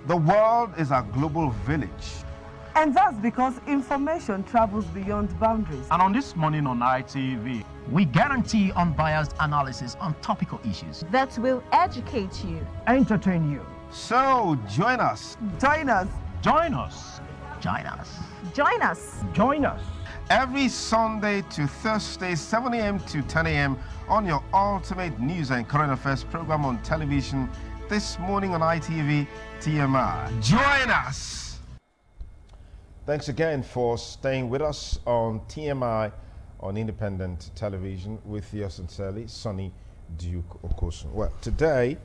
The world is a global village. And that's because information travels beyond boundaries. And on This Morning on ITV, we guarantee unbiased analysis on topical issues that will educate you, entertain you. So join us. Join us. Join us. Join us. Join us. Join us. Every Sunday to Thursday, 7 a.m. to 10 a.m. on your ultimate news and current affairs program on television. This Morning on ITV, TMI. Join us. Thanks again for staying with us on TMI on independent television with yours sincerely, Sonny Duke Okosun. Well, today,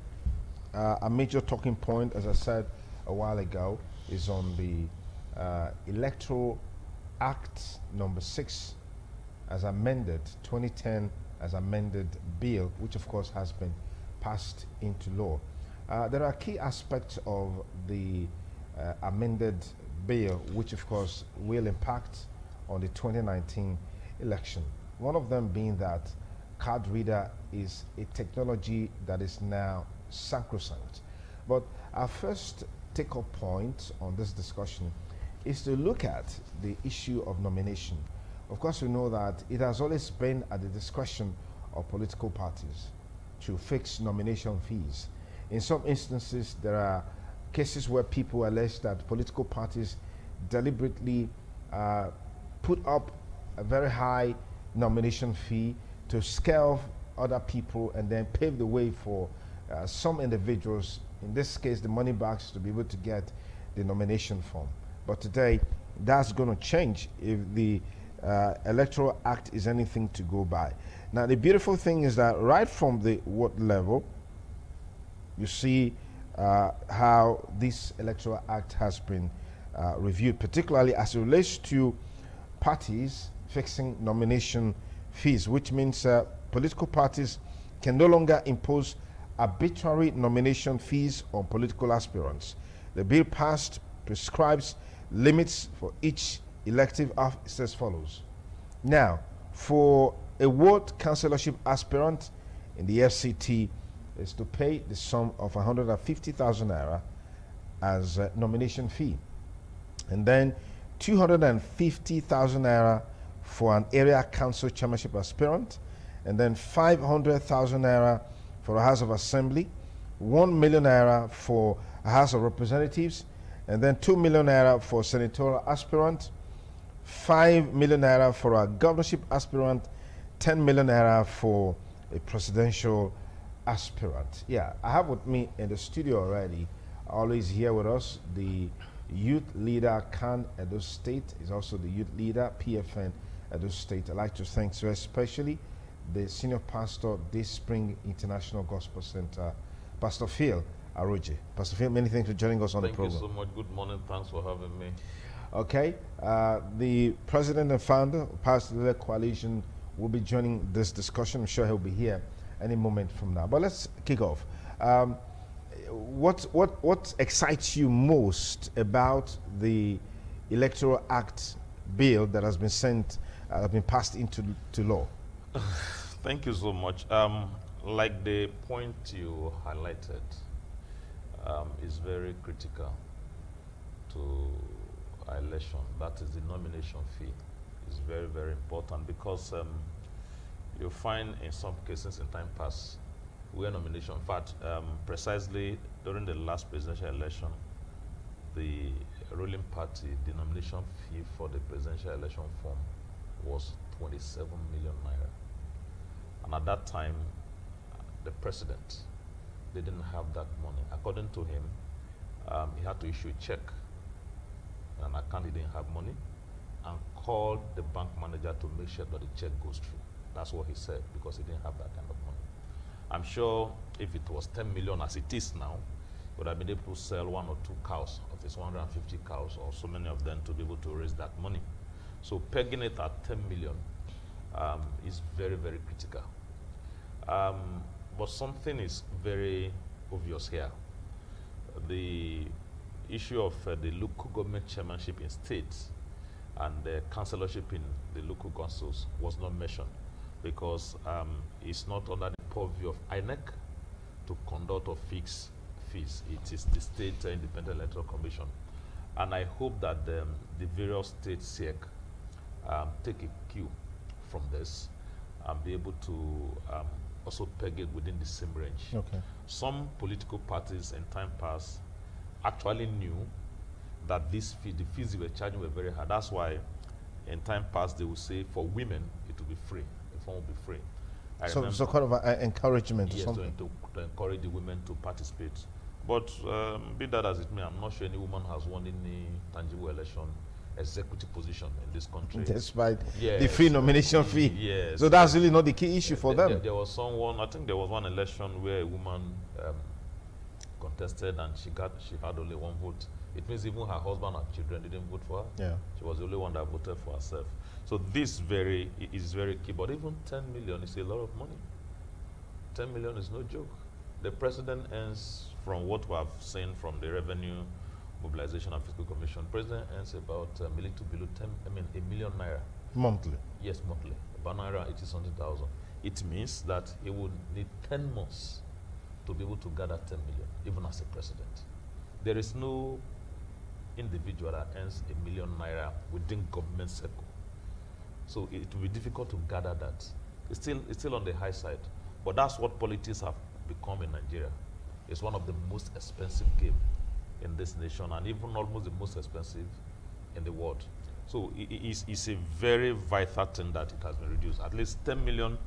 a major talking point, as I said a while ago, is on the Electoral Act number 6 as amended, 2010 as amended bill, which of course has been passed into law. There are key aspects of the amended bill, which of course will impact on the 2019 election. One of them being that card reader is a technology that is now sacrosanct. But our first take-up point on this discussion is to look at the issue of nomination. Of course, we know that it has always been at the discretion of political parties to fix nomination fees. In some instances, there are cases where people allege that political parties deliberately put up a very high nomination fee to scale other people and then pave the way for some individuals, in this case the money bags, to be able to get the nomination form. But today, that's going to change if the Electoral Act is anything to go by. Now, the beautiful thing is that right from the ward level, you see how this Electoral Act has been reviewed, particularly as it relates to parties fixing nomination fees, which means political parties can no longer impose arbitrary nomination fees on political aspirants. The bill passed prescribes limits for each elective office as follows. Now, for a ward councillorship aspirant in the FCT, is to pay the sum of 150,000 naira as a nomination fee, and then 250,000 naira for an area council chairmanship aspirant, and then 500,000 naira for a House of Assembly, 1 million naira for a House of Representatives, and then 2 million naira for senatorial aspirant, 5 million naira for a governorship aspirant, 10 million naira for a presidential aspirant. Yeah, I have with me in the studio already, always here with us, the youth leader, Khan Edo State, is also the youth leader, PFN Edo State. I'd like to thank so especially the senior pastor, Day Spring International Gospel Center, Pastor Phil Aroje. Pastor Phil, many thanks for joining us on the program. Thank you so much. Good morning. Thanks for having me. Okay. The president and founder of Pastor Coalition will be joining this discussion. I'm sure he'll be here any moment from now. But let's kick off. What excites you most about the Electoral Act bill that has been passed into law? Thank you so much. Like the point you highlighted is very critical to our election. That is the nomination fee. It's very, very important because you find in some cases in time past where nomination, in fact, precisely during the last presidential election, the ruling party, the nomination fee for the presidential election form was 27 million naira. And at that time, the president didn't have that money. According to him, he had to issue a check. An account he didn't have money, and called the bank manager to make sure that the check goes through. That's what he said, because he didn't have that kind of money. I'm sure if it was 10 million as it is now, he would have been able to sell 1 or 2 cows of his 150 cows, or so many of them, to be able to raise that money. So pegging it at 10 million is very, very critical. But something is very obvious here. The issue of the local government chairmanship in states and the councillorship in the local councils was not mentioned, because it's not under the purview of INEC to conduct or fix fees. It is the State Independent Electoral Commission. And I hope that the various state SEC take a cue from this and be able to also peg it within the same range. Okay. Some political parties in time past actually knew that this fee, the fees they were charging were very high. That's why in time past they would say for women it will be free. The form will be free. So kind of an encouragement, yes, or something. to encourage the women to participate. But be that as it may, I'm not sure any woman has won any tangible election executive position in this country. Despite yes, the free nomination fee. Yes. So that's really not the key issue for them. There was someone, I think there was one election where a woman contested and she had only one vote. It means even her husband and children didn't vote for her. Yeah. She was the only one that voted for herself. So this is very key. But even 10 million is a lot of money. 10 million is no joke. The president earns, from what we have seen from the Revenue Mobilization and Fiscal Commission, president earns about a million naira. Monthly. Yes, monthly. About naira 80-something-thousand. It means that he would need 10 months to be able to gather 10 million, even as a president. There is no individual that earns a million naira within government circle. So it will be difficult to gather that. It's still on the high side. But that's what politics have become in Nigeria. It's one of the most expensive games in this nation, and even almost the most expensive in the world. So it's a very vital thing that it has been reduced. At least 10 million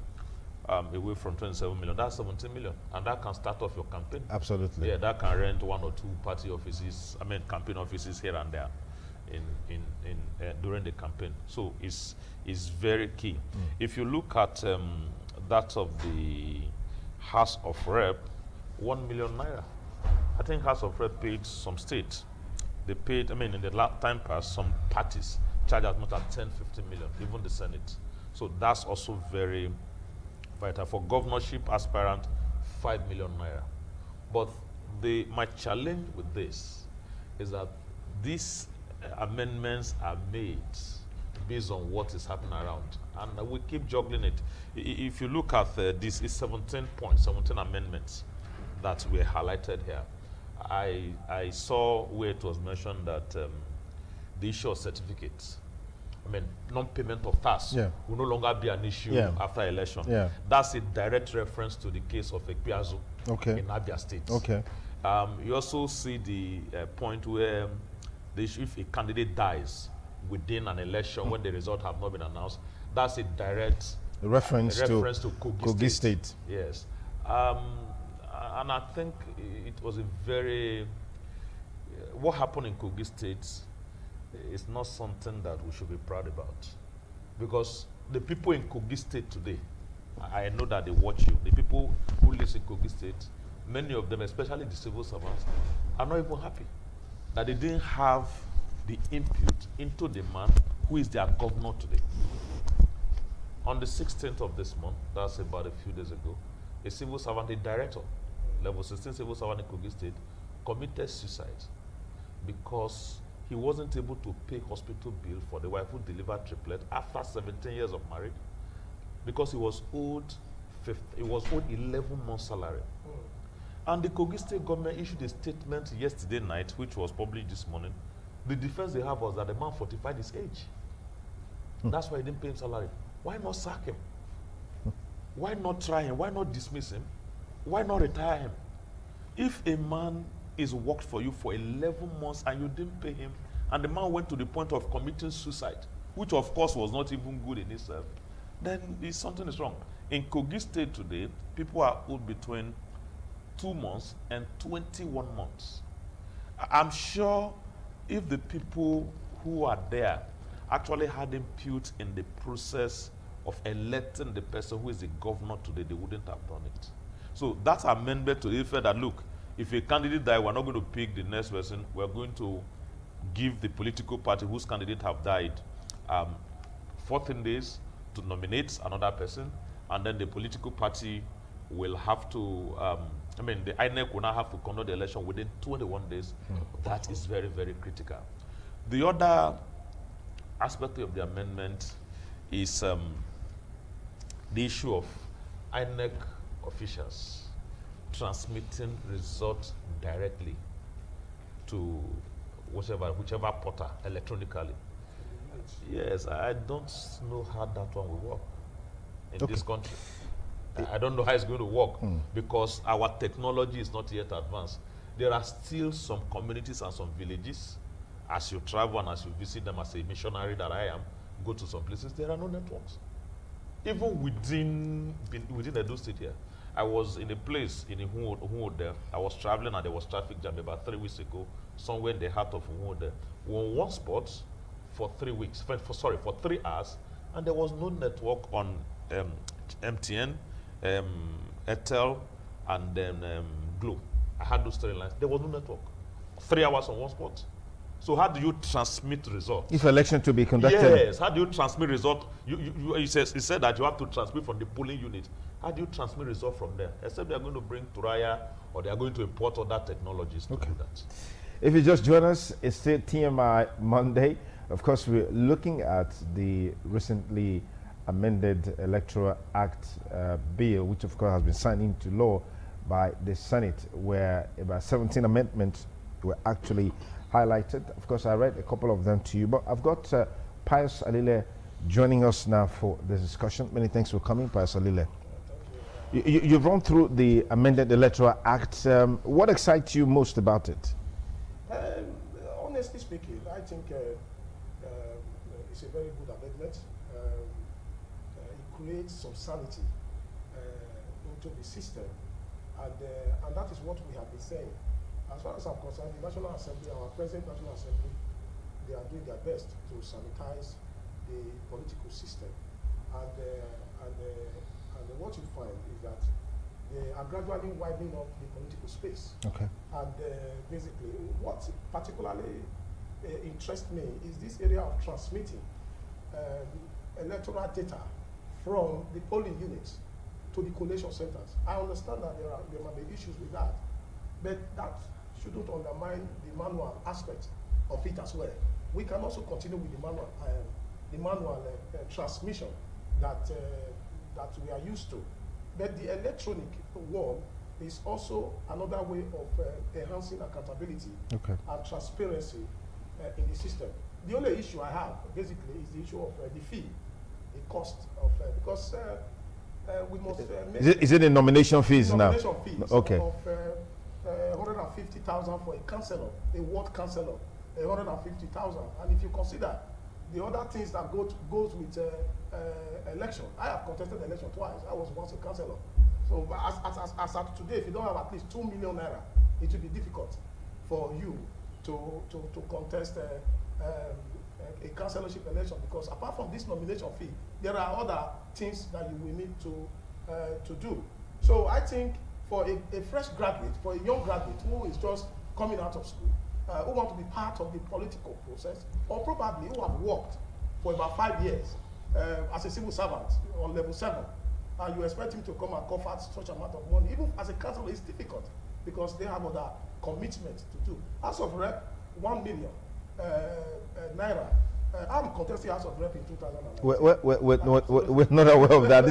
away from 27 million. That's 17 million. And that can start off your campaign. Absolutely. Yeah, that can rent one or two party offices, campaign offices here and there during the campaign. So it's very key. If you look at that of the House of Rep, 1 million naira. I think House of Rep paid some states. They paid, in the last time past, some parties charge as much as 10, 15 million, even the Senate. So that's also very vital. For governorship aspirant, 5 million naira. But my challenge with this is that these amendments are made based on what is happening around. And we keep juggling it. If you look at this, it's 17 points, 17 amendments that were highlighted here. I saw where it was mentioned that the issue of certificates, non-payment of tax will no longer be an issue after election. Yeah. That's a direct reference to the case of Ekpiazu in Abia State. Okay. You also see the point where if a candidate dies within an election when the results have not been announced, that's a direct reference to Kogi State. Yes. And I think it was a very, what happened in Kogi State is not something that we should be proud about. Because the people in Kogi State today, I know that they watch you. The people who live in Kogi State, many of them, especially the civil servants, are not even happy that they didn't have the input into the man who is their governor today. On the 16th of this month, that's about a few days ago, a civil servant, a director, level 16 civil servant in Kogi State, committed suicide because he wasn't able to pay hospital bill for the wife who delivered triplet after 17 years of marriage because he was owed 11 months salary. And the Kogi State government issued a statement yesterday night, which was published this morning. The defense they have was that the man fortified his age. That's why he didn't pay him salary. Why not sack him? Why not try him? Why not dismiss him? Why not retire him? If a man is worked for you for 11 months and you didn't pay him, and the man went to the point of committing suicide, which of course was not even good in itself, then something is wrong. In Kogi State today, people are owed between 2 months and 21 months. I'm sure if the people who are there actually had input in the process of electing the person who is the governor today, they wouldn't have done it. So that's amendment to the effect that, look, if a candidate dies, we're not going to pick the next person. We're going to give the political party whose candidate have died 14 days to nominate another person, and then the political party will have to, the INEC will now have to conduct the election within 21 days. That is very, very critical. The other aspect of the amendment is the issue of INEC officials transmitting results directly to whichever portal electronically. Yes, I don't know how that one will work in this country. I don't know how it's going to work because our technology is not yet advanced. There are still some communities and some villages, as you travel and as you visit them as a missionary that I am, go to some places, there are no networks. Even within Edo State here. I was in a place in Uhud there. I was traveling and there was traffic jam about 3 weeks ago, somewhere in the heart of Uhud there. We were on one spot for 3 weeks, for 3 hours, and there was no network on MTN, Electoral, and then Glo. I had those 3 lines. There was no network. 3 hours on one spot. So how do you transmit results? If election to be conducted. Yes. How do you transmit result? He said that you have to transmit from the polling unit. How do you transmit result from there? Except they are going to bring Turaya or they are going to import other technologies to do that. If you just join us, it's still TMI Monday. Of course, we're looking at the recently amended Electoral Act bill, which of course has been signed into law by the Senate, where about 17 amendments were actually highlighted. Of course, I read a couple of them to you, but I've got Pius Alile joining us now for this discussion. Many thanks for coming, Pius Alile. You've run through the amended Electoral Act. What excites you most about it? Honestly speaking, I think it's a very good amendment. It creates some sanity into the system, and that is what we have been saying. As far as I'm concerned, the National Assembly, our present National Assembly, they are doing their best to sanitize the political system. And what you find is that they are gradually widening up the political space. Okay. And basically, what particularly interests me is this area of transmitting electoral data from the polling units to the collation centers. I understand that there might be issues with that, but that shouldn't undermine the manual aspect of it as well. We can also continue with the manual transmission that we are used to. But the electronic one is also another way of enhancing accountability and transparency in the system. The only issue I have basically is the issue of the fee, the cost of because we must. Is it the nomination fees now? Nomination fees. Okay. Of 150,000 for a councillor, a ward councillor, 150,000, and if you consider the other things that goes with election, I have contested election twice. I was once a councillor. So as of today, if you don't have at least 2 million naira, it will be difficult for you to contest a councillorship election, because apart from this nomination fee, there are other things that you will need to do. So I think for a fresh graduate, for a young graduate who is just coming out of school, who want to be part of the political process, or probably who have worked for about 5 years as a civil servant on level 7, and you expect him to come and cough out such amount of money, even as a councillor, it's difficult because they have other commitments to do. House of Rep, 1 million naira. I'm contesting House of Rep in 2009. We're not aware of that.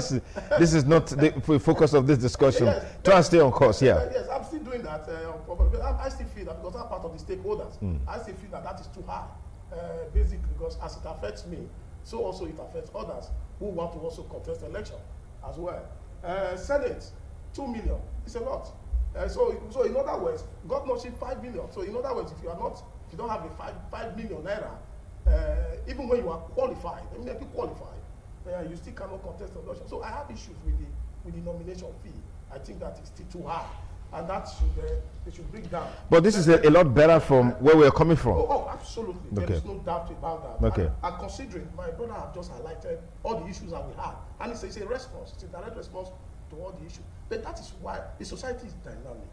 This is not the focus of this discussion. Yes, try and stay on course. Yeah. Yes, I'm still doing that. Probably. I still feel that because I'm part of the stakeholders, I still feel that is too high. Basically, because as it affects me, so also it affects others who want to also contest election as well. Senate, 2 million. It's a lot. So in other words, governorship 5 million. So in other words, if you don't have a 5 million naira, even when you are qualified, I mean, if you qualify, you still cannot contest election. So I have issues with the nomination fee. I think that is still too high, and that should bring down. But this is a lot better from where we are coming from. Oh, absolutely. Okay. There is no doubt about that. Okay. And considering my brother have just highlighted all the issues that we had, and it's a response, it's a direct response to all the issues. But that is why the society is dynamic.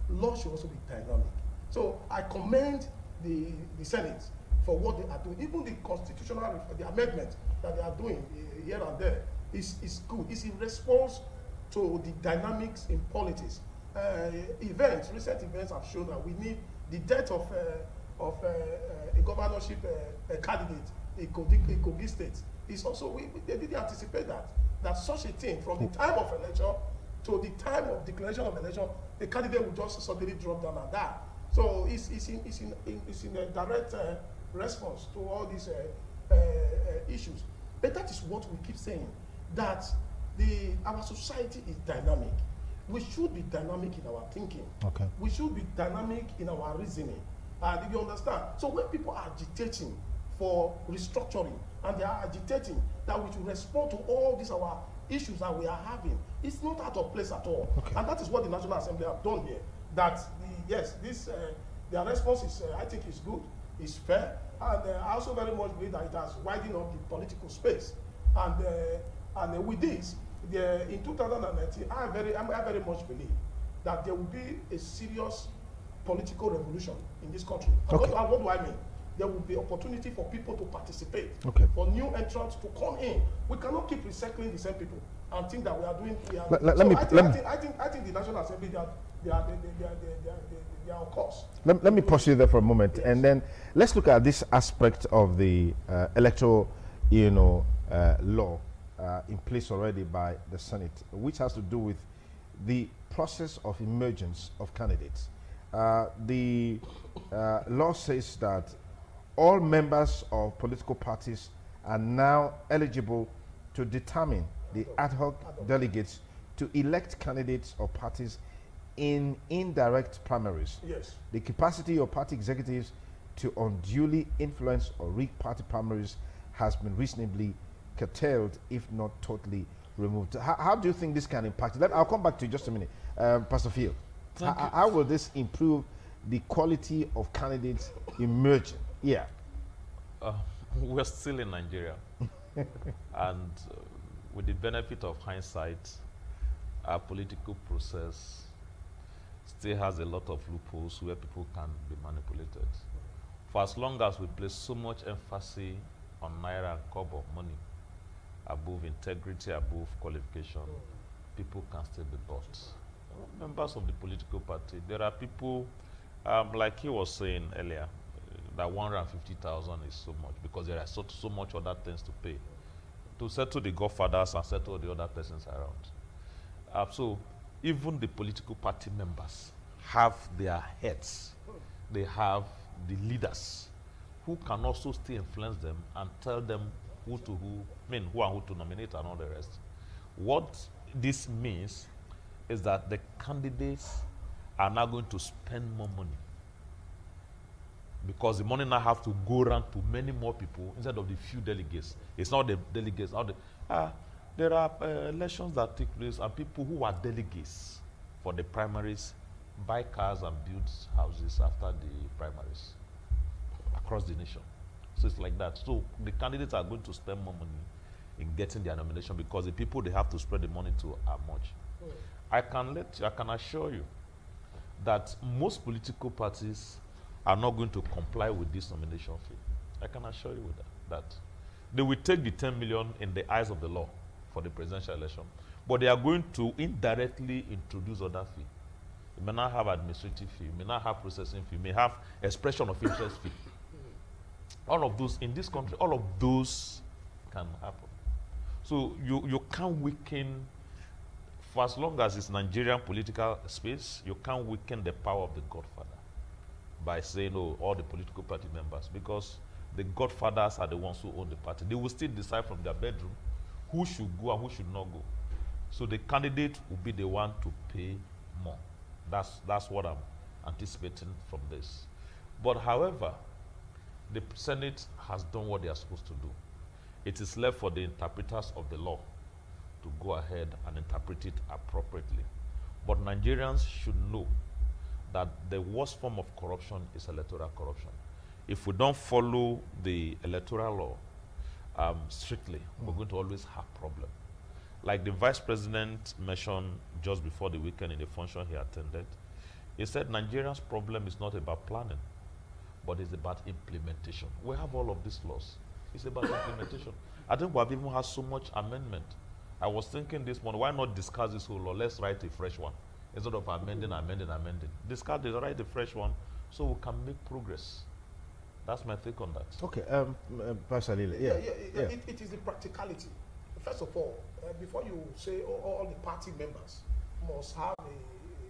Law should also be dynamic. So I commend the Senate for what they are doing. Even the constitutional, the amendment that they are doing here and there is good. It's in response to the dynamics in politics. Recent events have shown that we need the death of a governorship candidate in Kogi State. It's also, they didn't anticipate that such a thing from the time of election So the time of declaration of election, the candidate will just suddenly drop down and die. So it's in a direct response to all these issues. But that is what we keep saying, that our society is dynamic. We should be dynamic in our thinking. Okay. We should be dynamic in our reasoning. And you understand? So when people are agitating for restructuring, and they are agitating that we should respond to all these our issues that we are having, it's not out of place at all. Okay. And that is what the National Assembly have done here. That their response is, I think, is good, is fair, and I also very much believe that it has widened up the political space. And with this, in 2019, I very much believe that there will be a serious political revolution in this country. Okay. What do I mean? There will be opportunity for people to participate, okay, for new entrants to come in. We cannot keep recycling the same people and think that we are doing. I think the National Assembly, they are on course. Let me pause you there for a moment, yes, and then let's look at this aspect of the electoral, law in place already by the Senate, which has to do with the process of emergence of candidates. The law says that all members of political parties are now eligible to determine the ad hoc delegates to elect candidates or parties in indirect primaries. Yes. The capacity of party executives to unduly influence or rig party primaries has been reasonably curtailed, if not totally removed. How do you think this can impact? I'll come back to you just a minute. Pastor Phil, how will this improve the quality of candidates emerging? Yeah. We're still in Nigeria. And with the benefit of hindsight, our political process still has a lot of loopholes where people can be manipulated. For as long as we place so much emphasis on naira and kobo, money, above integrity, above qualification, people can still be bought. Members of the political party, there are people, like he was saying earlier, that 150,000 is so much because there are so much other things to pay to settle the godfathers and settle the other persons around. So even the political party members have their heads. They have the leaders who can also still influence them and tell them who and who to nominate and all the rest. What this means is that the candidates are now going to spend more money because the money now have to go around to many more people instead of the few delegates. It's not the delegates. There are elections that take place and people who are delegates for the primaries buy cars and build houses after the primaries across the nation. So it's like that. So the candidates are going to spend more money in getting their nomination because the people they have to spread the money to are much. I can assure you that most political parties are not going to comply with this nomination fee. I can assure you with that they will take the 10 million in the eyes of the law for the presidential election, but they are going to indirectly introduce other fee. You may not have administrative fee, you may not have processing fee, you may have expression of interest fee. All of those in this country, all of those can happen. So you can't weaken, for as long as it's Nigerian political space, you can't weaken the power of the godfather by saying, oh, all the political party members, because the godfathers are the ones who own the party. They will still decide from their bedroom who should go and who should not go. So the candidate will be the one to pay more. That's what I'm anticipating from this. But however, the Senate has done what they are supposed to do. It is left for the interpreters of the law to go ahead and interpret it appropriately. But Nigerians should know that the worst form of corruption is electoral corruption. If we don't follow the electoral law strictly, we're going to always have problems. Like the vice president mentioned just before the weekend in the function he attended, he said Nigeria's problem is not about planning, but it's about implementation. We have all of these laws. It's about implementation. I think we have even had so much amendment. I was thinking this morning, why not discuss this whole law? Let's write a fresh one. Instead of amending. Discuss it, write a fresh one so we can make progress. That's my take on that. Okay, Pastor Lile, It is the practicality. First of all, before you say all the party members, must have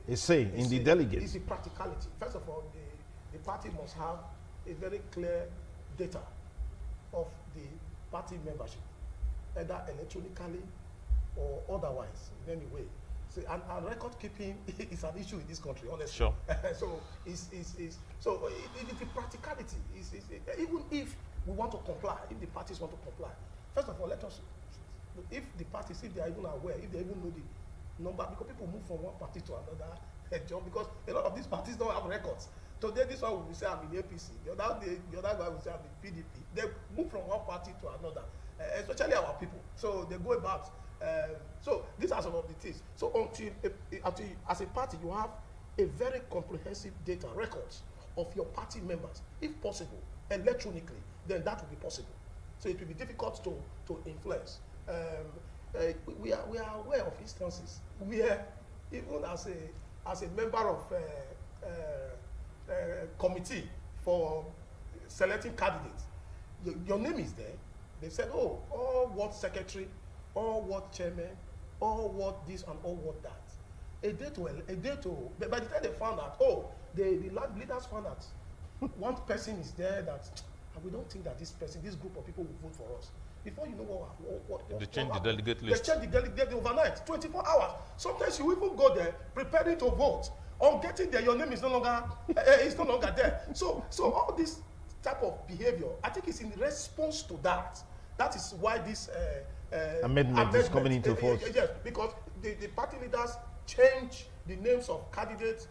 a say in the delegates. It's the practicality. First of all, the party must have a very clear data of the party membership, either electronically or otherwise in any way. So, and record keeping is an issue in this country, honestly. Sure. So it's the practicality. Even if we want to comply, if the parties want to comply, first of all, let us. If the parties, if they are even aware, if they even know the number, because people move from one party to another job, because a lot of these parties don't have records. Today, this one will say I'm in APC. The other guy will say I'm in PDP. They move from one party to another, especially our people. So they go about. So these are some of the things. So until as a party, you have a very comprehensive data records of your party members, if possible, electronically, then that will be possible. So it will be difficult to influence. We are aware of instances where even as a member of committee for selecting candidates, your name is there. They said, oh, all what secretary, all what chairman, all what this and all what that. A day to. But by the time they found out, oh, the leaders found out one person is there that we don't think that this group of people will vote for us. Before you know what they change the delegate list. They change the delegate overnight, 24 hours. Sometimes you even go there preparing to vote. On getting there, your name is no longer there. So all this type of behavior, I think it's in response to that. That is why this amendment is coming into force. Yes, because the party leaders change the names of candidates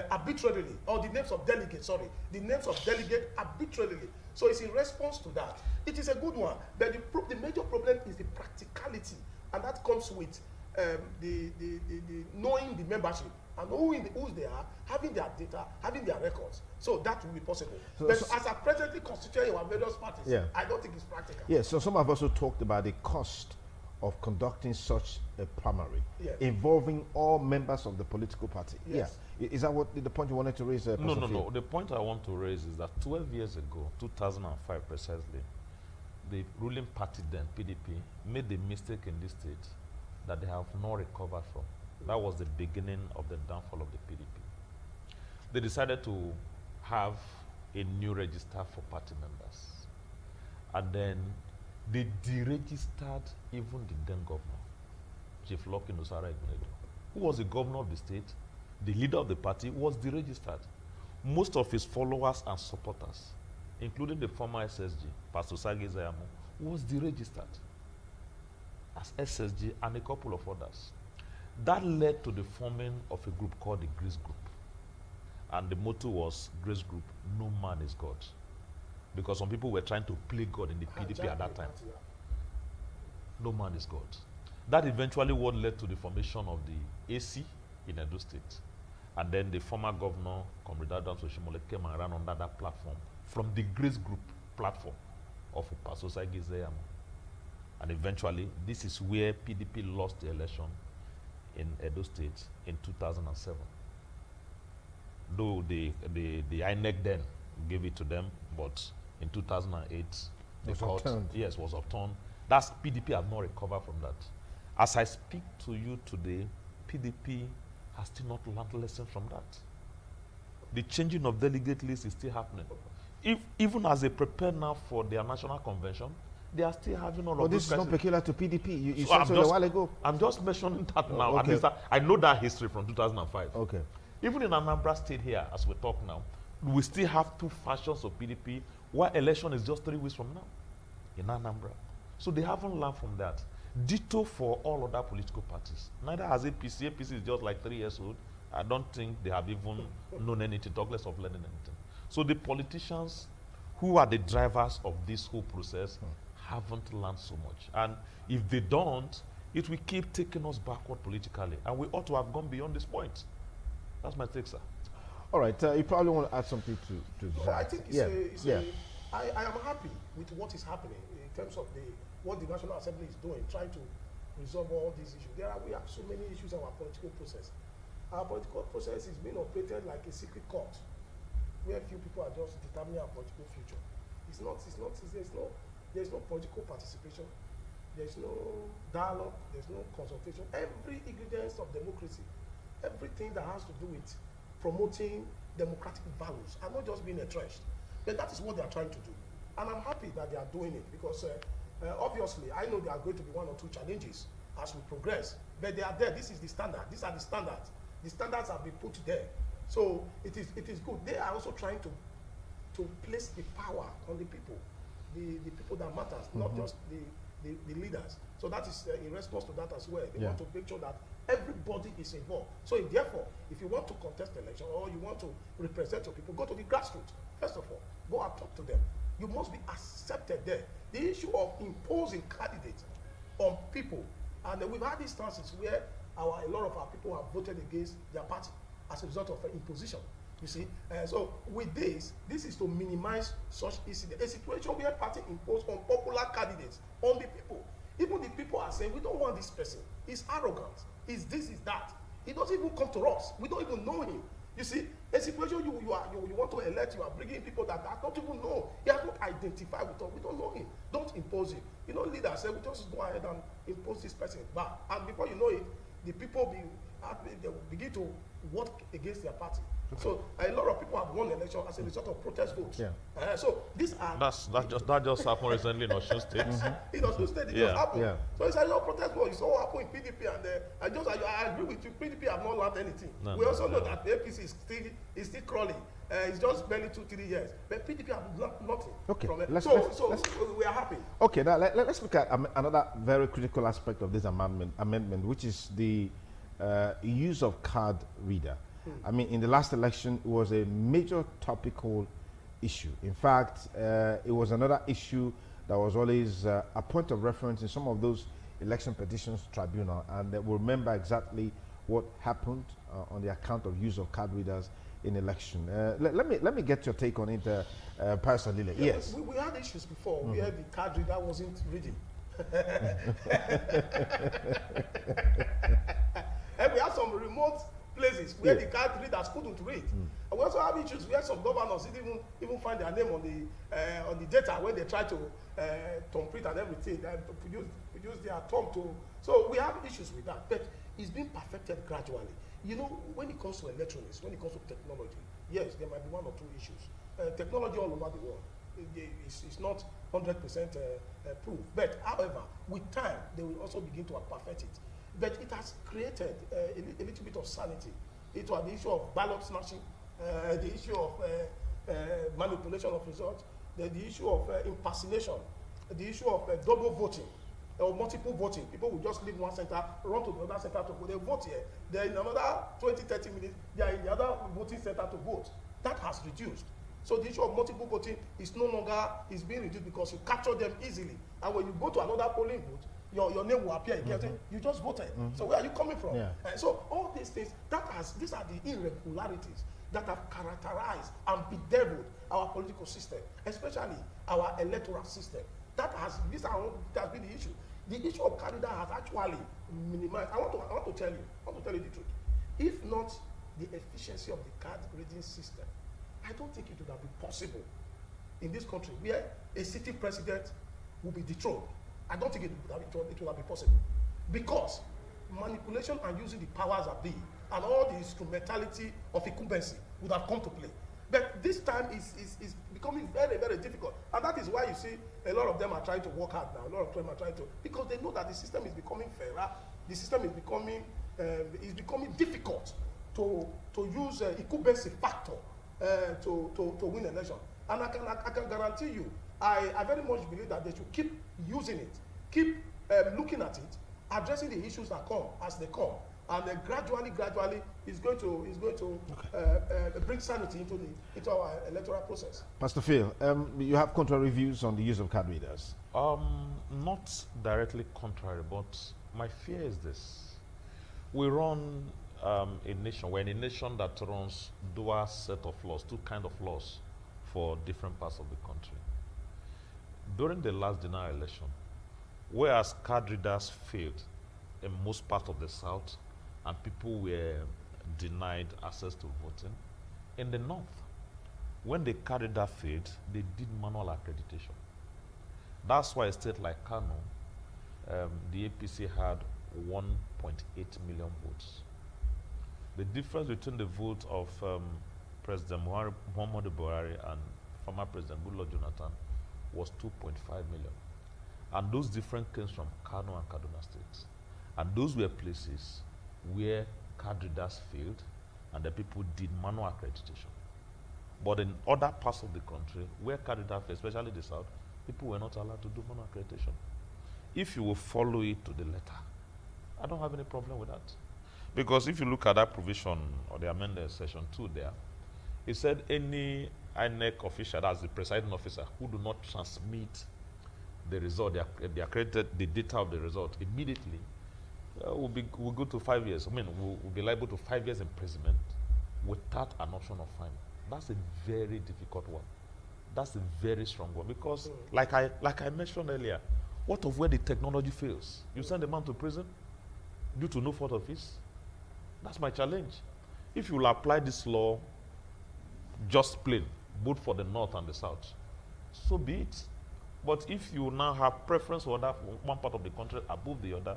arbitrarily, or the names of delegates, the names of delegates arbitrarily. So it's in response to that. It is a good one, but the major problem is the practicality, and that comes with the knowing the membership and knowing who they are, having their data, having their records. So that will be possible. So, but as a presently constituting our various parties, yeah, I don't think it's practical. Yes, yeah, so some have also talked about the cost of conducting such a primary, yes, involving all members of the political party. Yes. Yeah. Is that what the point you wanted to raise? No. The point I want to raise is that 12 years ago, 2005 precisely, the ruling party then, PDP, made the mistake in this state that they have not recovered from. That was the beginning of the downfall of the PDP. They decided to have a new register for party members. And then they deregistered even the then governor, Chief Lucky Nusara Ignedo, who was the governor of the state. The leader of the party was deregistered. Most of his followers and supporters, including the former SSG, Pastor Sagi Zayamu, was deregistered as SSG and a couple of others. That led to the forming of a group called the Grace Group. And the motto was, Grace Group, no man is God. Because some people were trying to play God in the PDP at that time. No man is God. That eventually what led to the formation of the AC in Edo State. And then the former governor, Comrade Adams Oshimole, came and ran under that platform from the Grace Group platform of Pastor Sagi Zayamu. And eventually, this is where PDP lost the election in Edo State in 2007. Though the INEC then gave it to them, but in 2008, the court was upturned. That's PDP have not recovered from that. As I speak to you today, PDP has still not learned lesson from that. The changing of delegate lists is still happening. Even as they prepare now for their national convention, they are still having all of this. This is not peculiar to PDP. You said so a while ago. I'm just mentioning that now. Okay. At least I know that history from 2005. Okay. Even in Anambra State here, as we talk now, we still have two factions of PDP, where election is just 3 weeks from now in Anambra. So they haven't learned from that. Ditto for all other political parties. Neither has APC. APC is just like 3 years old. I don't think they have even known anything, talk less of learning anything. So the politicians who are the drivers of this whole process haven't learned so much. And if they don't, it will keep taking us backward politically. And we ought to have gone beyond this point. That's my take, sir. All right. You probably want to add something to that. I think I am happy with what is happening in terms of what the National Assembly is doing, trying to resolve all these issues. We have so many issues in our political process. Our political process is being operated like a secret court, where few people are just determining our political future. There's no political participation. There's no dialogue. There's no consultation. Every ingredient of democracy everything that has to do with promoting democratic values and not just being entrenched. But that is what they are trying to do. And I'm happy that they are doing it because obviously I know there are going to be one or two challenges as we progress, but they are there. This is the standard. These are the standards. The standards have been put there. So it is good. They are also trying to place the power on the people, the people that matters, not just the leaders. So that is in response to that as well. They want to make sure that everybody is involved. So therefore, if you want to contest the election or you want to represent your people, go to the grassroots. First of all, go and talk to them. You must be accepted there. The issue of imposing candidates on people, and we've had instances where a lot of our people have voted against their party as a result of imposition. You see, so with this is to minimize such incident. A situation where party impose unpopular candidates on the people. Even the people are saying, we don't want this person. He's arrogant. He's this, is that. He doesn't even come to us. We don't even know him. You see, a situation you want to elect, you are bringing people that don't even know. He has not identified with us. We don't know him. Don't impose him. You know, leaders say, we just go ahead and impose this person back. And before you know it, the people they will begin to work against their party. Okay. So a lot of people have won election as a result of protest votes. Yeah. So these are that just happened recently in Osun State. In Osun State, it just happened. Yeah. So it's a lot of protest votes. It's all happened in PDP, and I agree with you. PDP have not learned anything. We also know that the APC is still crawling. It's just barely 2-3 years, but PDP have learned nothing. Okay. From it. So we are happy. Okay. Now let's look at another very critical aspect of this amendment, which is the use of card reader. I mean, in the last election, it was a major topical issue. In fact, it was another issue that was always a point of reference in some of those election petitions tribunal, and we'll remember exactly what happened on the account of use of card readers in election. Let me get your take on it, Pastor Lile. Yes. We had issues before where the card reader wasn't reading. And we had some remote places where the card readers couldn't read. And we also have issues where some governors didn't even find their name on the data when they try to thumbprint and everything and produce their thumb to. So we have issues with that, but it's been perfected gradually. You know, when it comes to electronics, when it comes to technology, yes, there might be one or two issues. Technology all over the world, it's not 100% proof. But however, with time, they will also begin to perfect it. But it has created a little bit of sanity. It was the issue of ballot snatching, the issue of manipulation of results, the issue of impersonation, the issue of double voting or multiple voting. People will just leave one center, run to the other center to vote. They vote here. Then in another 20-30 minutes, they are in the other voting center to vote. That has reduced. So the issue of multiple voting is no longer being reduced because you capture them easily. And when you go to another polling booth, your name will appear again. You just voted. So where are you coming from? So all these things, these are the irregularities that have characterized and bedeviled our political system, especially our electoral system. This has been the issue. The issue of candidate has actually minimized. I want to tell you the truth. If not the efficiency of the card reading system, I don't think it would have been possible in this country where a sitting president will be dethroned. I don't think it would have been possible because manipulation and using the powers that be and all the instrumentality of incumbency would have come to play. But this time is becoming very, very difficult. And that is why you see a lot of them are trying to work hard now. A lot of them are trying to, because they know that the system is becoming fairer. The system is becoming difficult to use incumbency factor to win election. And I can guarantee you, I very much believe that they should keep using it, keep looking at it, addressing the issues that come as they come, and then gradually is going to bring sanity into our electoral process. Pastor Phil, you have contrary views on the use of card readers? Not directly contrary, but my fear is this: we run a nation. We're in a nation that runs dual set of laws, two kind of laws for different parts of the country. During the last general election, whereas card readers failed in most parts of the South and people were denied access to voting, in the North, when the card reader failed, they did manual accreditation. That's why a state like Kano, the APC had 1.8 million votes. The difference between the vote of President Muhammadu Buhari and former President Goodluck Jonathan was 2.5 million. And those different came from Kano and Kaduna states. And those were places where card readers failed and the people did manual accreditation. But in other parts of the country, where card readers failed, especially the South, people were not allowed to do manual accreditation. If you will follow it to the letter, I don't have any problem with that. Because if you look at that provision or the amended section 2 there, it said any INEC official, that's the presiding officer, who do not transmit the result, they accredited the data of the result immediately, will go to 5 years. I mean, will be liable to 5 years imprisonment without an option of fine. That's a very difficult one. That's a very strong one because, like I mentioned earlier, what of where the technology fails? You send a man to prison due to no fault of his? That's my challenge. If you will apply this law just plain, both for the North and the South, so be it. But if you now have preference for one part of the country above the other,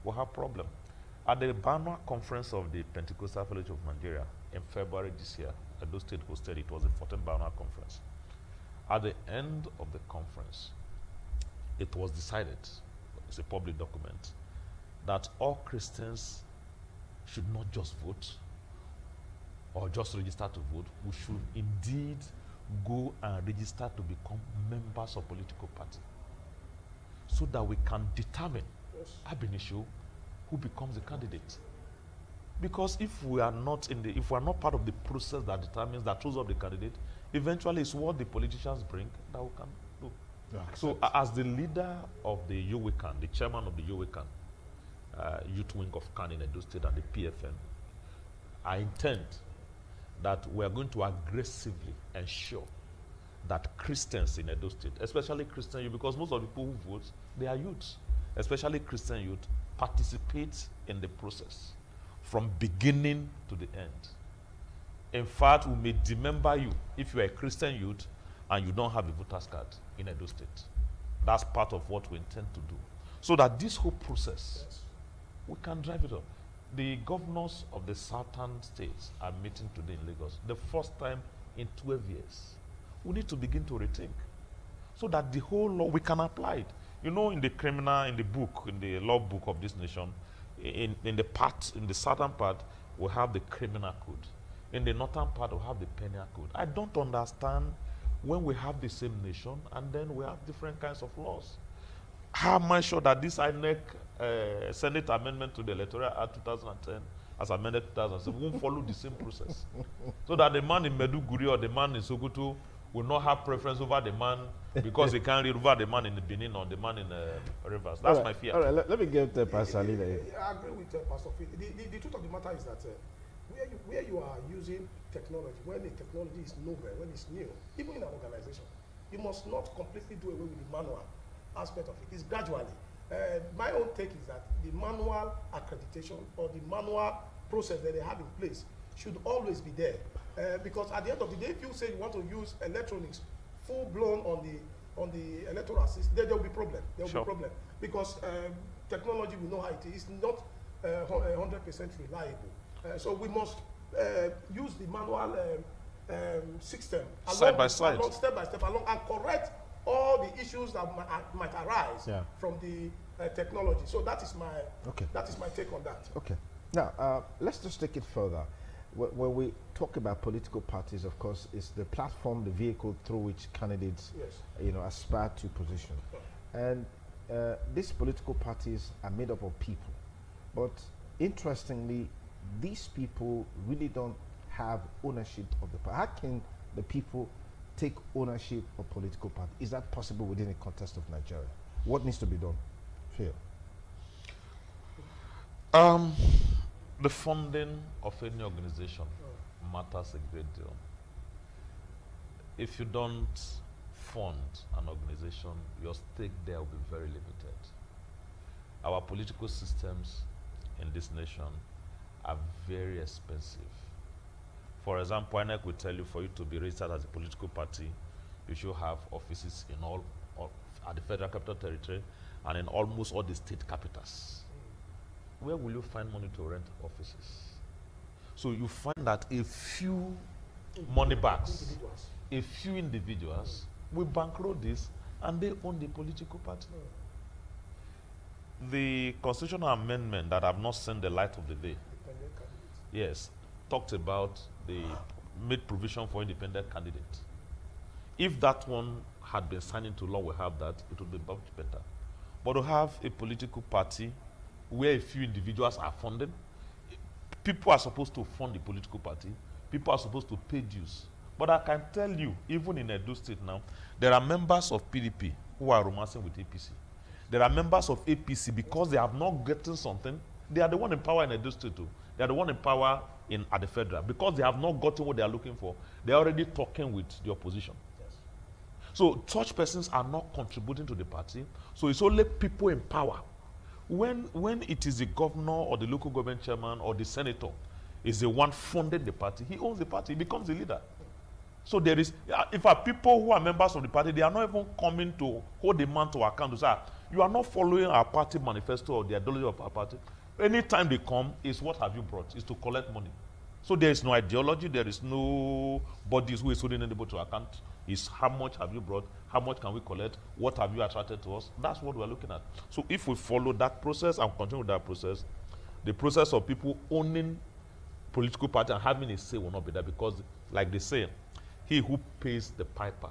we'll have problem. At the annual conference of the Pentecostal Fellowship of Nigeria in February this year, Edo State hosted, it was the 14th annual conference. At the end of the conference, it was decided, it's a public document, that all Christians should not just vote or just register to vote. We should indeed go and register to become members of political party so that we can determine ab initio who becomes the candidate. Because if we are not part of the process that determines, that chooses up the candidate, eventually it's what the politicians bring that we can do. So as the leader of the UWICAN, the chairman of the UWICAN, youth wing of CAN in Edo State and the PFN, I intend that we are going to aggressively ensure that Christians in Edo State, especially Christian youth, because most of the people who vote, they are youths, especially Christian youth, participate in the process from beginning to the end. In fact, we may dismember you if you are a Christian youth and you don't have a voter's card in Edo State. That's part of what we intend to do. So that this whole process, we can drive it up. The governors of the southern states are meeting today in Lagos, the first time in 12 years. We need to begin to rethink so that the whole law, we can apply it. You know, in the law book of this nation, in the southern part, we have the criminal code. In the northern part, we have the penal code. I don't understand when we have the same nation and then we have different kinds of laws. How am I sure that this INEC Senate amendment to the Electoral Act 2010, as amended 2007, won't follow the same process? So that the man in Meduguri or the man in Sokoto will not have preference over the man because he can't read over the man in the Benin or the man in Rivers. That's my fear. All right, let me get Pastor Ali there. I agree with Pastor Phil. The truth of the matter is that where you are using technology, when the technology is novel, when it's new, even in an organization, you must not completely do away with the manual aspect of it. It's gradually. My own take is that the manual accreditation or the manual process that they have in place should always be there. Because at the end of the day, if you say you want to use electronics full-blown on the electoral system, there will be problem. There will be problem. Because technology, we know how it is. It's not 100% reliable. So we must use the manual system side by side, step by step, along, and correct all the issues that might arise from the technology. So that is my take on that. Okay. Now let's just take it further. When we talk about political parties, of course, it's the platform, the vehicle through which candidates, aspire to position. And these political parties are made up of people. But interestingly, these people really don't have ownership of the party. How can the people take ownership of political party? Is that possible within the context of Nigeria? What needs to be done? Phil? The funding of any organization matters a great deal. If you don't fund an organization, your stake there will be very limited. Our political systems in this nation are very expensive. For example, INEC will tell you for you to be registered as a political party, you should have offices in all at the Federal Capital Territory and in almost all the state capitals. Where will you find money to rent offices? So you find that a few money bags, a few individuals will bankroll this, and they own the political party. The constitutional amendment that have not seen the light of the day, yes, talked about made provision for independent candidates. If that one had been signed into law, we have that, it would be much better. But to have a political party where a few individuals are funded, people are supposed to fund the political party, people are supposed to pay dues. But I can tell you, even in Edo State now, there are members of PDP who are romancing with APC. There are members of APC, because they have not gotten something, they are the one in power in Edo State too. They are the one in power at the federal. Because they have not gotten what they are looking for, they are already talking with the opposition. Yes. So such persons are not contributing to the party. So it's only people in power. When it is the governor or the local government chairman or the senator is the one funding the party, he owns the party, he becomes the leader. So there is, if our people who are members of the party, they are not even coming to hold the man to account to say, you are not following our party manifesto or the ideology of our party. Anytime they come, is what have you brought? Is to collect money. So there is no ideology, there is no bodies who is holding anybody to account. Is how much have you brought? How much can we collect? What have you attracted to us? That's what we're looking at. So if we follow that process and continue with that process, the process of people owning political party and having a say will not be there, because, like they say, he who pays the piper.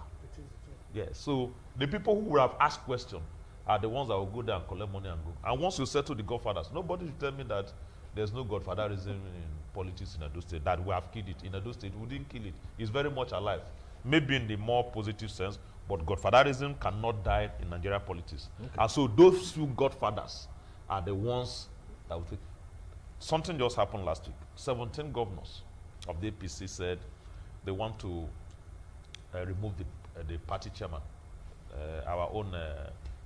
Yeah, so the people who will have asked questions are the ones that will go there and collect money and go. And once you settle the godfathers, nobody should tell me that there's no godfatherism in politics in Edo State, that we have killed it. In Edo State, we didn't kill it. It's very much alive. Maybe in the more positive sense, but godfatherism cannot die in Nigerian politics. Okay. And so those few godfathers are the ones that will take. Something just happened last week. 17 governors of the APC said they want to remove the party chairman, our own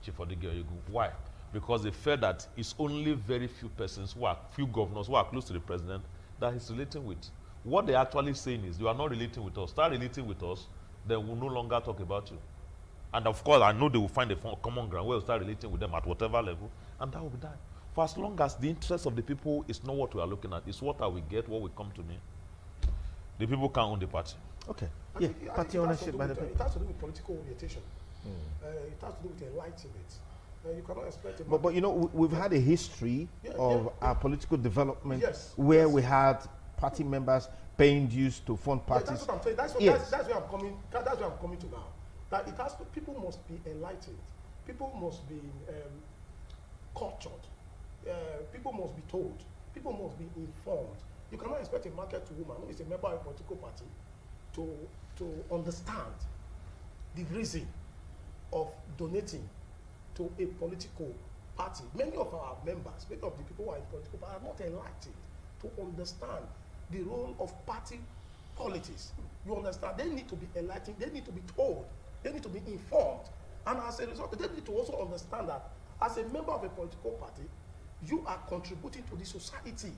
Chief Odigio. Why? Because they felt that it's only very few persons, few governors who are close to the president, that he's relating with. What they're actually saying is, you are not relating with us. Start relating with us, then we'll no longer talk about you. And of course, I know they will find a common ground where we'll start relating with them at whatever level, and that will be done. For as long as the interest of the people is not what we are looking at, it's what we get, what will come to me. The people can own the party. Okay. Yeah, party ownership by the people. It has to do with political orientation. It has to do with enlightenment. You cannot expect it. But you know, we've had a history of our political development where we had party members paying dues to fund parties. That's what I'm saying. That's where I'm coming. That's where I'm coming to now. That it has to. People must be enlightened. People must be cultured. People must be told. People must be informed. You cannot expect a market woman who is a member of a political party to understand the reason of donating to a political party. Many of our members, many of the people who are in political party are not enlightened to understand the role of party politics. You understand? They need to be enlightened, they need to be told, they need to be informed. And as a result, they need to also understand that as a member of a political party, you are contributing to the society.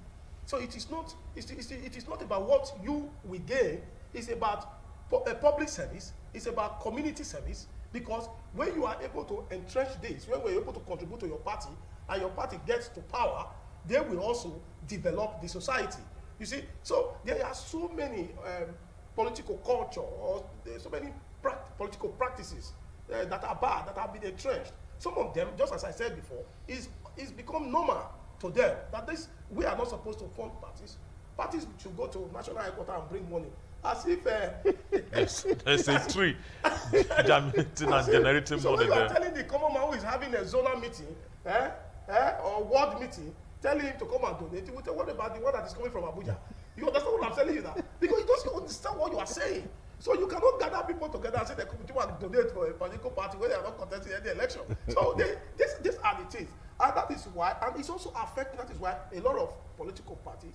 So it is not, it is not about what you will gain, it's about a public service, it's about community service, because when you are able to entrench this, when we're able to contribute to your party, and your party gets to power, they will also develop the society. You see, so there are so many political culture, or so many political practices that are bad, that have been entrenched. Some of them, just as I said before, is become normal to them, that we are not supposed to fund parties. Parties should go to national headquarters and bring money. As if there's a tree germinating and generating so money when you are there. telling the common man who is having a zonal meeting or ward meeting, telling him to come and donate, he will tell, what about the one that is coming from Abuja? You understand what I'm telling you now? Because he doesn't understand what you are saying. So you cannot gather people together and say they come and donate for a political party when they are not contesting any election. So these are the things. And that is why, and it's also affecting, that is why a lot of political parties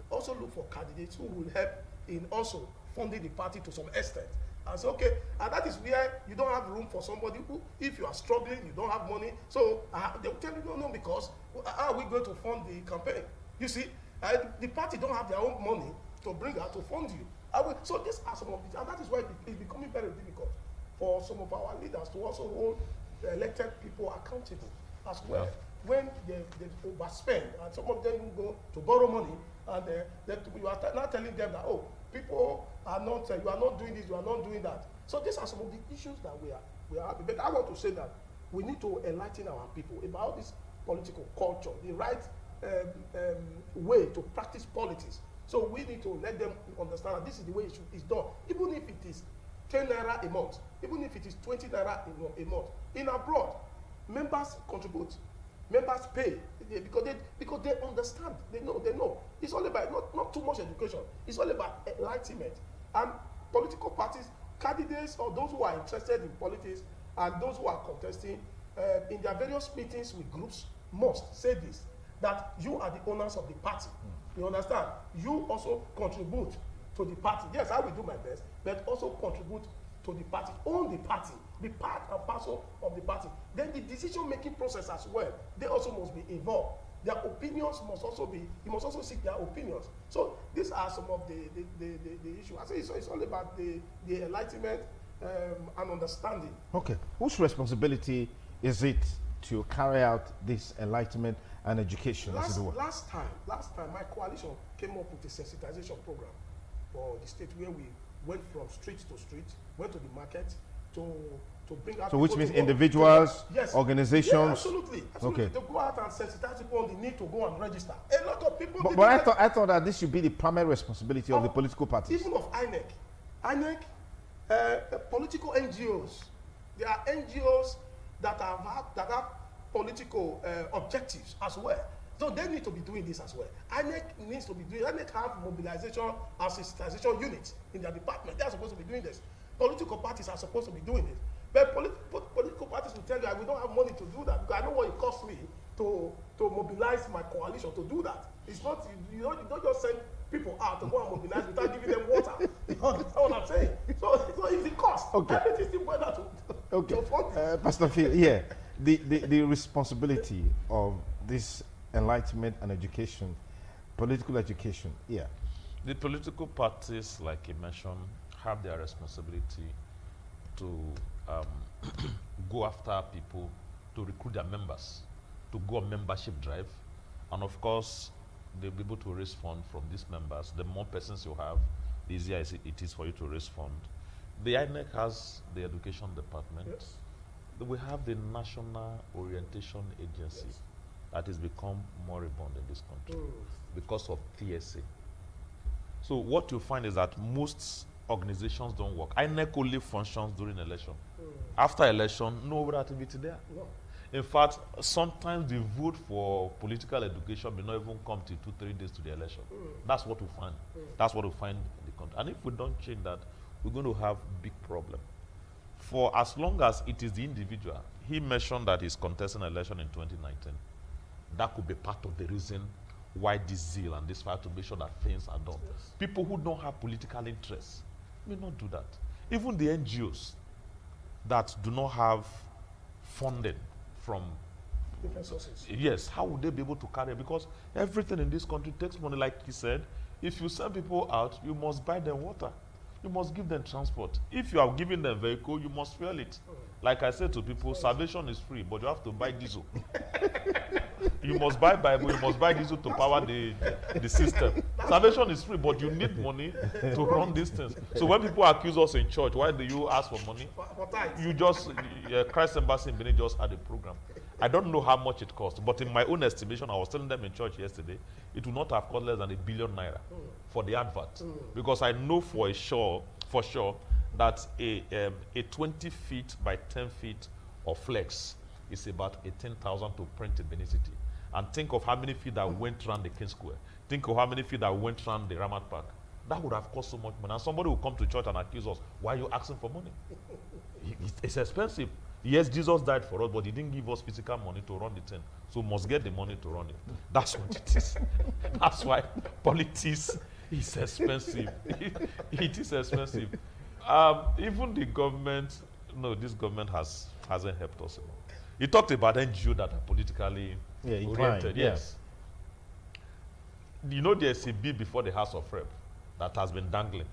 also look for candidates who will help in also funding the party to some extent. And so, okay, and that is where you don't have room for somebody who, if you are struggling, you don't have money, so they will tell you, no, because how are we going to fund the campaign? You see, the party don't have their own money to bring out to fund you. So these are some of the, and that is why it's becoming very difficult for some of our leaders to also hold the elected people accountable as well. When they overspend, and some of them go to borrow money and you are not telling them that, oh, people are not, you are not doing this, you are not doing that. So these are some of the issues that we are having. But I want to say that we need to enlighten our people about this political culture, the right way to practice politics. So we need to let them understand that this is the way it's done, even if it is 10 naira a month, even if it is 20 naira a month. In abroad, members contribute, members pay because they understand, they know. It's all about not too much education. It's all about enlightenment. And political parties, candidates, or those who are interested in politics and those who are contesting in their various meetings with groups must say this, that you are the owners of the party. You understand? You also contribute to the party. Yes, I will do my best, but also contribute to the party. Own the party. Be part and parcel of the party. Then the decision-making process as well, they also must be involved. Their opinions must also be, you must also seek their opinions. So these are some of the issues. I say it's all about the enlightenment and understanding. Okay. Whose responsibility is it to carry out this enlightenment and education? Last time, my coalition came up with a sensitization program for the state where we went from street to street, went to the market to bring out. So which means individuals, yes, organizations? Yeah, absolutely. Okay. To go out and sensitize people on the need to go and register. A lot of people. But I thought that this should be the primary responsibility of the political parties. Even of INEC, political NGOs. There are NGOs that have political objectives as well. So they need to be doing this as well. INEC needs to be doing. INEC have mobilization and sensitization units in their department. They are supposed to be doing this. Political parties are supposed to be doing it. But political parties will tell you, we don't have money to do that, because I know what it costs me to mobilize my coalition to do that. It's not, you don't just send people out to go and mobilize without giving them water. You understand what I'm saying? So it's the cost. Okay. Everything's still better to fund this. Pastor Phil, yeah, the responsibility of this enlightenment and education, political education, yeah. The political parties, like you mentioned, have their responsibility to go after people, to recruit their members, to go on membership drive, and of course, they'll be able to raise funds from these members. The more persons you have, the easier it is for you to raise funds. The INEC has the education department. Yes. We have the National Orientation Agency, yes, that has become moribund in this country because of TSA. So what you find is that most organizations don't work. INEC only functions during election. After election, no other activity there. No. In fact, sometimes the vote for political education may not even come till 2-3 days to the election. That's what we find. That's what we find in the country. And if we don't change that, we're going to have big problem. For as long as it is the individual, he mentioned that he's contesting an election in 2019. That could be part of the reason why this zeal and this fight to make sure that things are done. Yes. People who don't have political interests may not do that. Even the NGOs that do not have funding from different sources. yes, how would they be able to carry it? Because everything in this country takes money. Like he said, if you send people out, you must buy them water. You must give them transport. If you are giving them vehicle, you must fuel it. Like I said to people, salvation is free, but you have to buy diesel. You must buy Bible, you must buy diesel to power the system. Salvation is free, but you need money to run these things. So when people accuse us in church, why do you ask for money? You just, Christ Embassy in Benin just had a program. I don't know how much it cost, but in my own estimation, I was telling them in church yesterday, it would not have cost less than 1 billion naira for the advert. Because I know for sure that a 20 feet by 10 feet of flex is about 18,000 to print in Benin City. And think of how many feet that went around the King Square. Think of how many feet that went around the Ramat Park. That would have cost so much money. And somebody will come to church and accuse us, why are you asking for money? It's expensive. Yes, Jesus died for us, but he didn't give us physical money to run the thing. So we must get the money to run it. That's what it is. That's why politics is expensive. It is expensive. Even the government, no, this government hasn't helped us enough. He talked about NGO that are politically oriented. Yes. You know there's a bill before the House of Rep that has been dangling.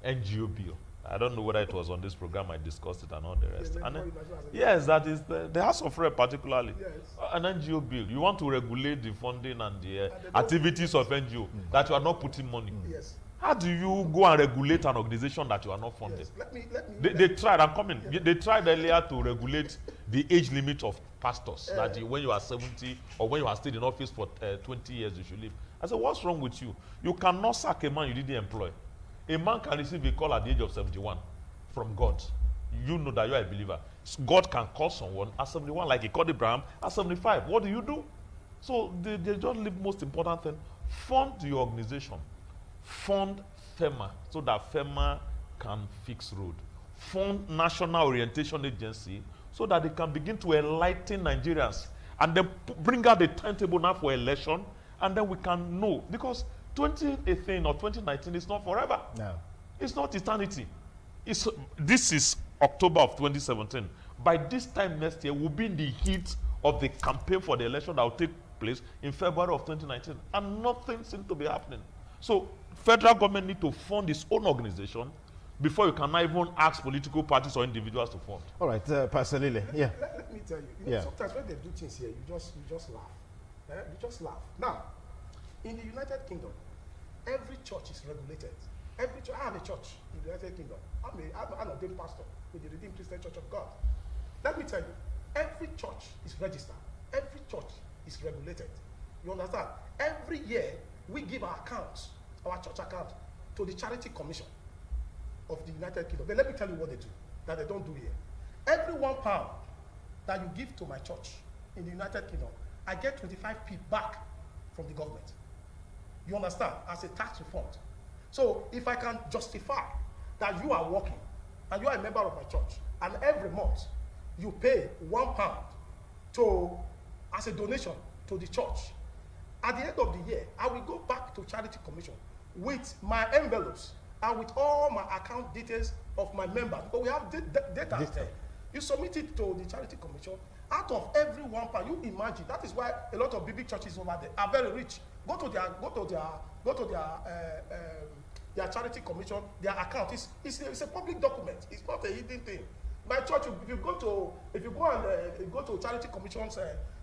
NGO bill. I don't know whether it was on this program I discussed it and all the rest. Yes, And then, National Assembly. yes, that is the House of Rep particularly. Yes. An NGO bill. You want to regulate the funding and the And they activities of NGO that you are not putting money. Yes. How do you go and regulate an organization that you are not funding? Yes. Let me. They tried, I'm coming. They tried earlier to regulate the age limit of pastors. That when you are 70 or when you are still in office for 20 years, you should leave. I said, what's wrong with you? You cannot sack a man you didn't employ. A man can receive a call at the age of 71 from God. You know that you are a believer. God can call someone at 71, like he called Abraham at 75. What do? So they just leave most important thing. Fund your organization. Fund FEMA so that FEMA can fix road. Fund National Orientation Agency so that they can begin to enlighten Nigerians and then bring out the timetable now for election, and then we can know. Because 2018 or 2019 is not forever. No. It's not eternity. This is October of 2017. By this time next year, we'll be in the heat of the campaign for the election that will take place in February of 2019. And nothing seems to be happening. So federal government need to fund its own organization before you can even ask political parties or individuals to fund. All right, Pastor Lile. Yeah. Let me tell you. Sometimes when they do things here, you just laugh. You just laugh. Now, in the United Kingdom, every church is regulated. Every church, I have a church in the United Kingdom. I'm an ordained pastor with the Redeemed Christian Church of God. Let me tell you, every church is registered. Every church is regulated. You understand? Every year, we give our accounts, our church account, to the Charity Commission of the United Kingdom. But let me tell you what they do, that they don't do here. Every £1 that you give to my church in the United Kingdom, I get 25p back from the government. You understand? As a tax refund. So if I can justify that you are working and you are a member of my church, and every month you pay £1 as a donation to the church, at the end of the year, I will go back to Charity Commission with my envelopes and with all my account details of my members. But we have data there. You submit it to the Charity Commission. Out of every £1, you imagine. That is why a lot of big churches over there are very rich. Go to their Charity Commission, their account. It's a public document. It's not a hidden thing. My church, if you go to Charity Commission's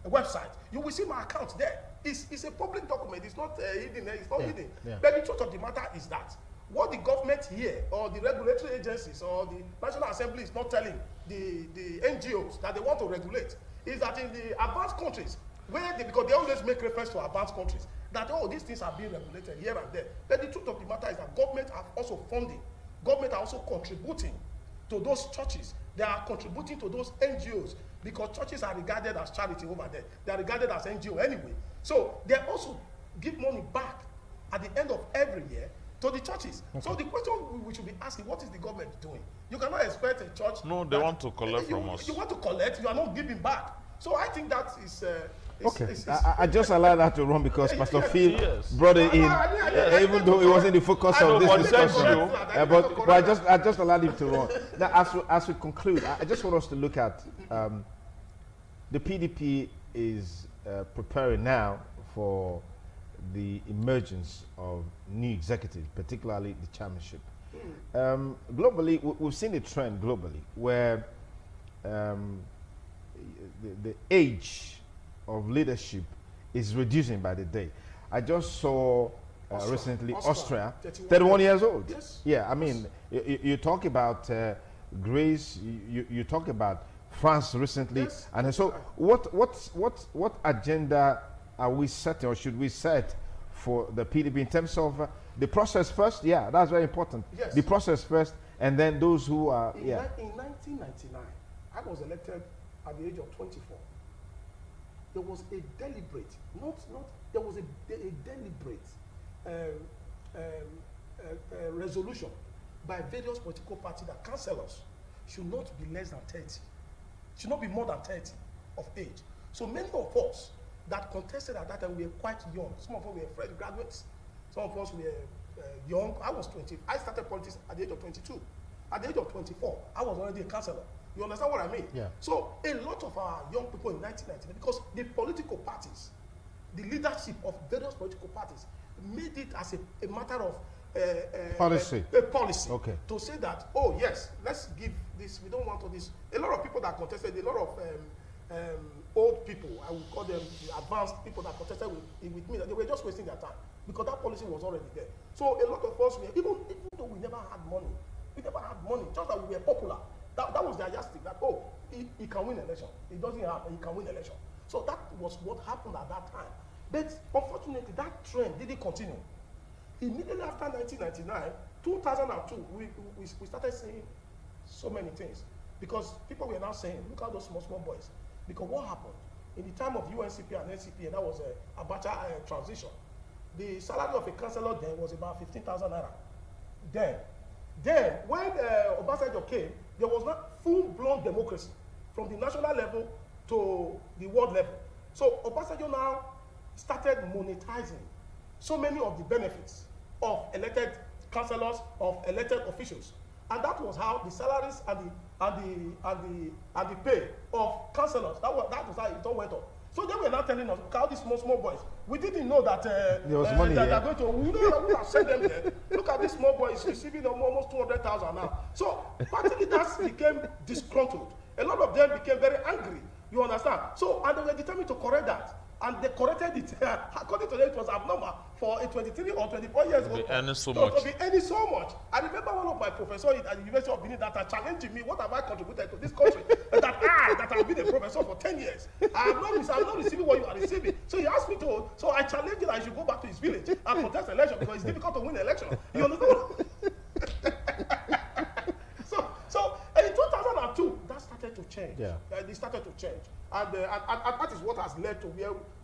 website, you will see my account there. It's a public document. It's not hidden. It's not hidden. Yeah. But the truth of the matter is that what the government here, or the regulatory agencies, or the National Assembly is not telling the NGOs that they want to regulate, is that in the advanced countries, because they always make reference to advanced countries, that these things are being regulated here and there. But the truth of the matter is that government are also funding, government are also contributing to those churches. They are contributing to those NGOs, because churches are regarded as charity over there. They are regarded as NGO anyway. So they also give money back at the end of every year to the churches. Okay. So the question we should be asking, what is the government doing? You cannot expect a church. No, they want to collect from us. You want to collect, you are not giving back. So I think that is... okay, I just allowed that to run because Pastor Phil brought it in, even though it wasn't the focus of this discussion. But I just allowed him to run. Now, as we conclude, I just want us to look at the PDP is preparing now for the emergence of new executives, particularly the chairmanship. Globally, we've seen a trend globally where the age of leadership is reducing by the day. I just saw recently Austria, 31 years old. Yes. Yeah, I mean, you talk about Greece, you talk about France recently, and so what agenda are we setting, or should we set for the PDP in terms of the process first? Yeah, that's very important. Yes. The process first, and then those who are in 1999, I was elected at the age of 24. There was a deliberate, there was a deliberate resolution by various political parties that councillors should not be less than 30, should not be more than 30 of age. So many of us that contested at that time were quite young. Some of us were fresh graduates. Some of us were young. I was 20. I started politics at the age of 22. At the age of 24, I was already a councillor. You understand what I mean? Yeah. So a lot of our young people in 1990, because the political parties, the leadership of various political parties made it as a matter of policy. A policy Okay. to say that, oh yes, let's give this, we don't want all this. A lot of people that contested, a lot of old people, I would call them the advanced people that contested with me, they were just wasting their time because that policy was already there. So a lot of us, even though we never had money, just that we were popular. That was their yardstick, that, oh, he can win election. He doesn't have, he can win election. So that was what happened at that time. But unfortunately, that trend didn't continue. Immediately after 1999, 2002, we started saying so many things. Because people were now saying, look at those small boys. Because what happened? In the time of UNCP and NCP, and that was a Abacha transition, the salary of a councillor then was about 15,000 naira. Then, when Obasanjo came, there was not full-blown democracy from the national level to the world level. So Obasanjo now started monetizing so many of the benefits of elected councillors, of elected officials, and that was how the salaries and the pay of councillors, that was how it all went up. So they were now telling us, look how these small boys. We didn't know that there was money that here. they're going to. We know that we have sent them there. Look at these small boys receiving almost 200,000 now. So partly that became disgruntled. A lot of them became very angry. You understand? So and they were determined to correct that. And they corrected it. According to them, it was abnormal for a 23 or 24 years old. To be earning so much. I remember one of my professors at the University of Benin that are challenging me, what have I contributed to this country? that I've been a professor for 10 years. I'm not receiving what you are receiving. So he asked me to, so I challenged him I should go back to his village and contest election because it's difficult to win an election. You understand? So in 2002, that started to change. Yeah. They started to change. And that is what has led to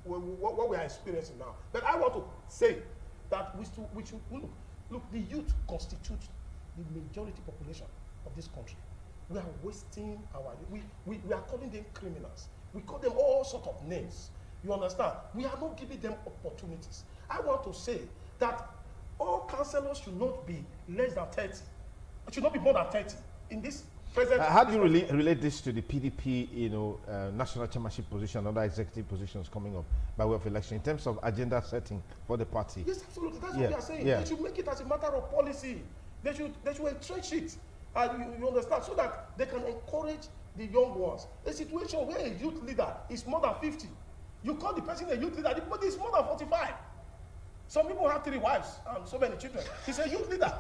what we are experiencing now. But I want to say that we should look, the youth constitute the majority population of this country. We are wasting we are calling them criminals. We call them all sorts of names. You understand? We are not giving them opportunities. I want to say that all councillors should not be less than 30. It should not be more than 30 in this present. How do you relate this to the PDP, national chairmanship position, other executive positions coming up by way of election in terms of agenda setting for the party? Yes, absolutely. That's what we are saying. Yeah. They should make it as a matter of policy. They should entrench it. And you understand, so that they can encourage the young ones. A situation where a youth leader is more than 50, you call the person a youth leader, but he's more than 45. Some people have 3 wives and so many children. He's a youth leader.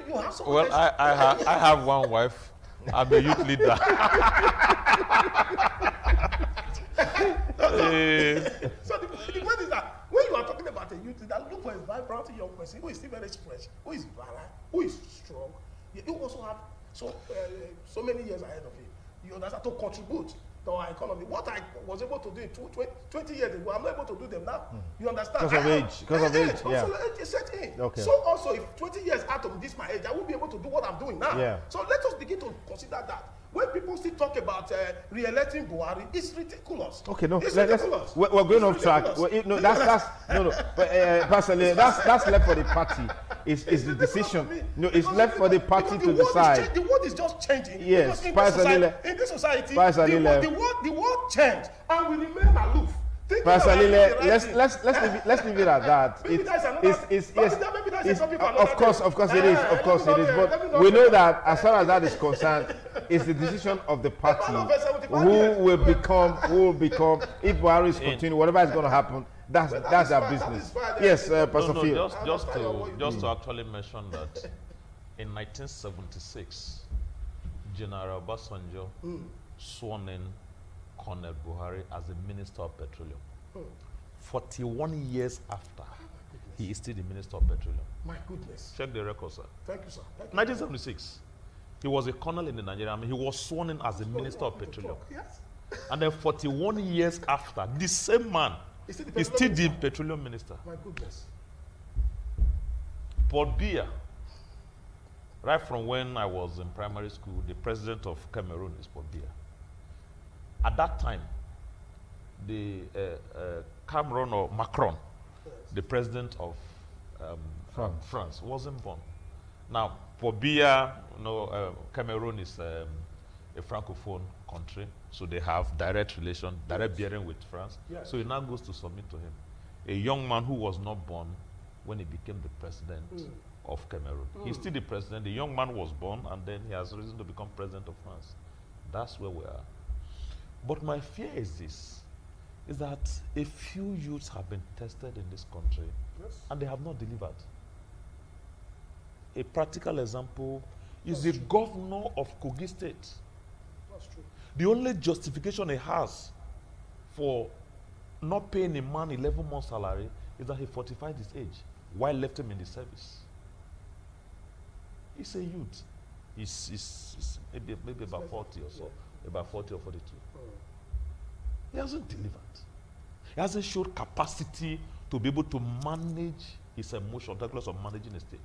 You have well, I have one wife. I'm a youth leader. So the point is that when you are talking about a youth leader, look for a vibrant young person who is still very fresh, who is vibrant, who is strong. You also have so many years ahead of him. You understand, to contribute to our economy. What I was able to do in 20 years ago, I'm not able to do them now. You understand? Because of age. Yeah. Also, age is set in. Okay. So also, if 20 years out of this my age, I won't be able to do what I'm doing now. Yeah. So let us begin to consider that. When people still talk about re-electing Buhari, it's ridiculous. Okay, no, it's ridiculous. We're going off track. Personally, that's left for the party. It's the decision. No, it's left for the party to decide. The world is just changing. Yes, in this society, the world changed, and we remain aloof. Let's leave it at that. Of course it is. But we know that as far as that is concerned, it's the decision of the party who will become if Buhari is continuing, whatever is going to happen. That's their business. Yes, Pastor Phil. Just to actually mention that in 1976, General Obasanjo sworn in Colonel Buhari as the Minister of Petroleum. 41 years after, he is still the Minister of Petroleum. My goodness. Check the record, sir. Thank you, sir. 1976, he was a colonel in the Nigerian Army. He was sworn in as the Minister of Petroleum. Yes. And then 41 years after, the same man is still the Petroleum Minister. My goodness. Paul Biya, right from when I was in primary school, the president of Cameroon is Paul Biya. At that time, the Cameron or Macron, the president of France, wasn't born. Now, for Biya, Cameroon is a francophone country, so they have direct relation, direct bearing with France. Yes. So he now goes to submit to him. a young man who was not born when he became the president of Cameroon. He's still the president. The young man was born, and then he has risen to become president of France. That's where we are. But my fear is this, is that a few youths have been tested in this country, and they have not delivered. A practical example is the governor of Kogi State. That's true. The only justification he has for not paying a man 11 months salary is that he fortified his age while left him in the service. He's a youth. He's maybe about 40 or so, about 40 or 42. He hasn't delivered. He hasn't showed capacity to be able to manage his emotion, regardless of managing a state.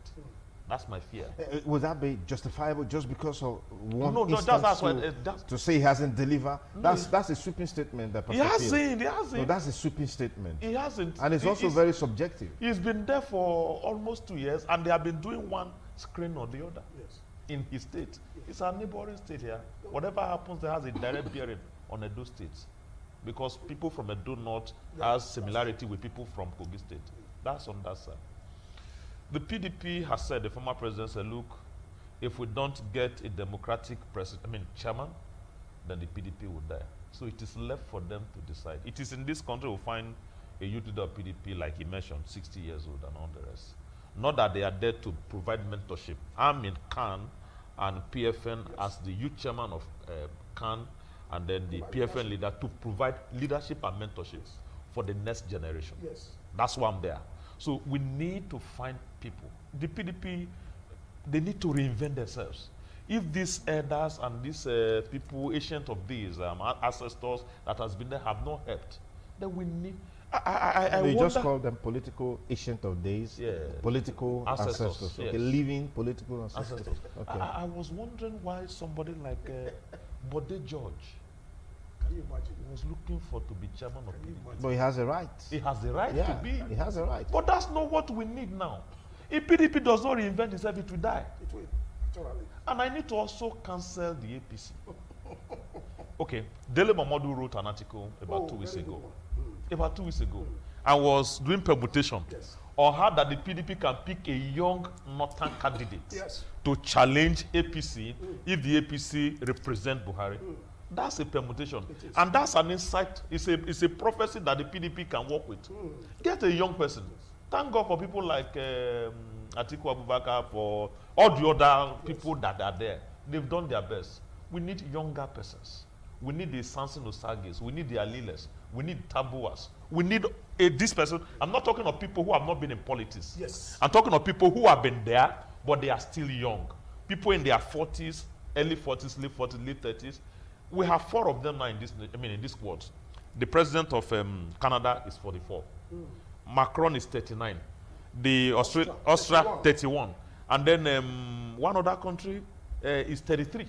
That's my fear. Would that be justifiable just because of one No, instance that's why, to say he hasn't delivered? That's a sweeping statement. That he hasn't. He hasn't. No, that's a sweeping statement. He hasn't. And it's also very subjective. He's been there for almost 2 years, and they have been doing one screen or the other in his state. It's a neighboring state here. Whatever happens there has a direct bearing on Edo State, because people from Edo North has similarity with people from Kogi State. That's on that side. The PDP has said, the former president said, look, if we don't get a democratic chairman, then the PDP will die. So it is left for them to decide. It is in this country we'll find a youth leader of PDP, like he mentioned, 60 years old and all the rest. Not that they are there to provide mentorship. I'm in CAN and PFN as the youth chairman of CAN, and then the PFN leader to provide leadership and mentorship for the next generation. Yes. That's why I'm there. So we need to find people. The PDP, they need to reinvent themselves. If these elders and these people, ancient of these ancestors that has been there have not helped, then we need. They just call them political ancient of days, political ancestors. Yes. Okay, living political ancestors. Okay. I was wondering why somebody like Bode George, Can you imagine? was looking for to be chairman of PDP. But he has a right. He has the right to be. He has a right. But that's not what we need now. If PDP does not reinvent itself, it will die. It will, naturally. And I need to also cancel the APC. Okay, Dele Momodu wrote an article about 2 weeks ago. About 2 weeks ago. I was doing permutation on how that the PDP can pick a young northern candidate to challenge APC if the APC represent Buhari. That's a permutation. And that's an insight. It's a prophecy that the PDP can work with. Get a young person. Thank God for people like Atiku Abubakar, for all the other people that are there. They've done their best. We need younger persons. We need the Samson Osagis. We need the Aliles. We need Tabuas. We need this person. I'm not talking of people who have not been in politics. Yes. I'm talking of people who have been there, but they are still young. People in their 40s, early 40s, late 40s, late 30s. We have 4 of them now in this world. The president of Canada is 44. Macron is 39. The Austria 31. And then one other country is 33.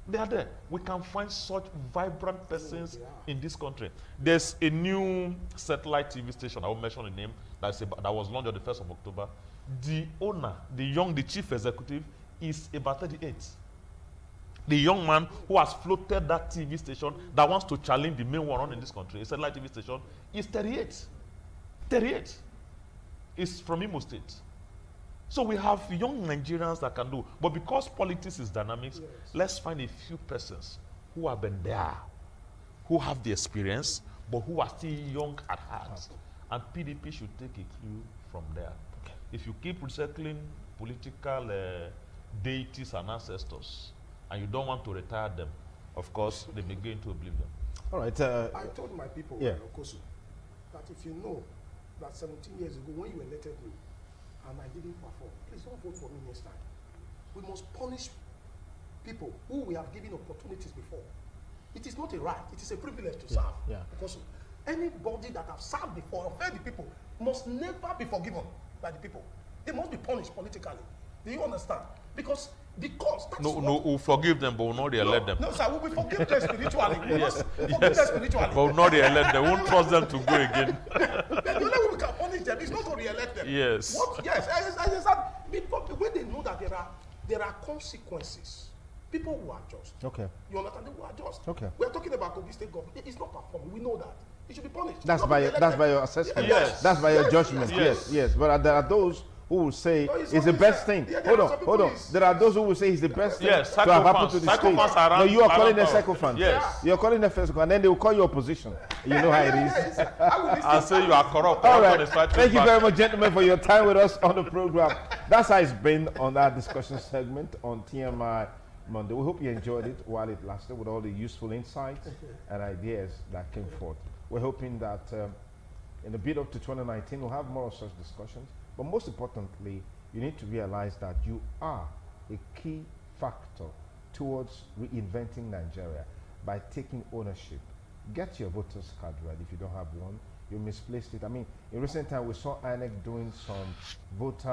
They are there. We can find such vibrant persons in this country. There's a new satellite TV station, I will mention the name, that was launched on the 1st of October. The owner, the chief executive, is about 38. The young man who has floated that TV station that wants to challenge the main one in this country, a satellite TV station, is 38. 38. Is from Imo State. So we have young Nigerians that can do. But because politics is dynamics, let's find a few persons who have been there, who have the experience, but who are still young at heart. And PDP should take a clue from there. If you keep recycling political deities and ancestors, and you don't want to retire them, of course, they may go into oblivion. All right. I told my people, Okosu, that if you know that 17 years ago when you elected me, and I didn't perform, please don't vote for me next time. We must punish people who we have given opportunities before. It is not a right, it is a privilege to serve. Because anybody that have served before or failed the people must never be forgiven by the people. They must be punished politically. Do you understand? Because that's we'll forgive them, but we'll not re-elect them. No, sir, we'll forgive them spiritually. Forgive them spiritually. But we'll not re-elect them. We won't trust them to go again. The only way we can punish them is not to re-elect them. Yes. Because when they know that there are consequences, people who are just. Okay. You understand? They will adjust. Okay. We are talking about Kogi State government. It's not performing. We know that. he should be punished. That's by your assessment. Yes. That's by your judgment. Yes. Yes. But there are those who will say No, it's it's the what best he thing. said. Hold Yeah, on. There are those who will say it's the best thing Yes, to have happened to the state. sycophants around- No, you are calling them around- sycophants. Yes. You're calling them sycophants, and then they will call you opposition. You know how it is. I'll say you are corrupt. All Corruption right. is fighting Thank you back. very much, gentlemen, for your time with us on the program. That's how it's been on our discussion segment on TMI Monday. We hope you enjoyed it while it lasted with all the useful insights and ideas that came forth. We're hoping that in the build up to 2019, we'll have more of such discussions. But most importantly, you need to realize that you are a key factor towards reinventing Nigeria by taking ownership. Get your voter's card right if you don't have one. You misplaced it. I mean, in recent time, we saw INEC doing some voters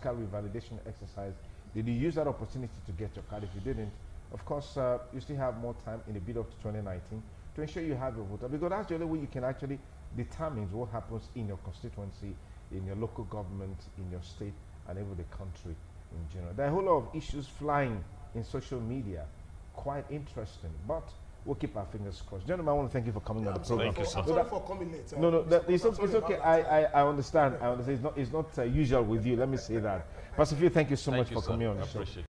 card revalidation exercise. Did you use that opportunity to get your card? If you didn't, of course, you still have more time in the build up to 2019 to ensure you have your voter, because that's the only way you can actually determine what happens in your constituency, in your local government, in your state, and even the country in general. There are a whole lot of issues flying in social media, quite interesting, but we'll keep our fingers crossed. Gentlemen, I want to thank you for coming on the program. Thank you, sir. I'm sorry for coming late. No, it's okay. I understand. It's not usual with you. Let me say that. Pastor Phil, thank you so much for coming on the show. Appreciate it.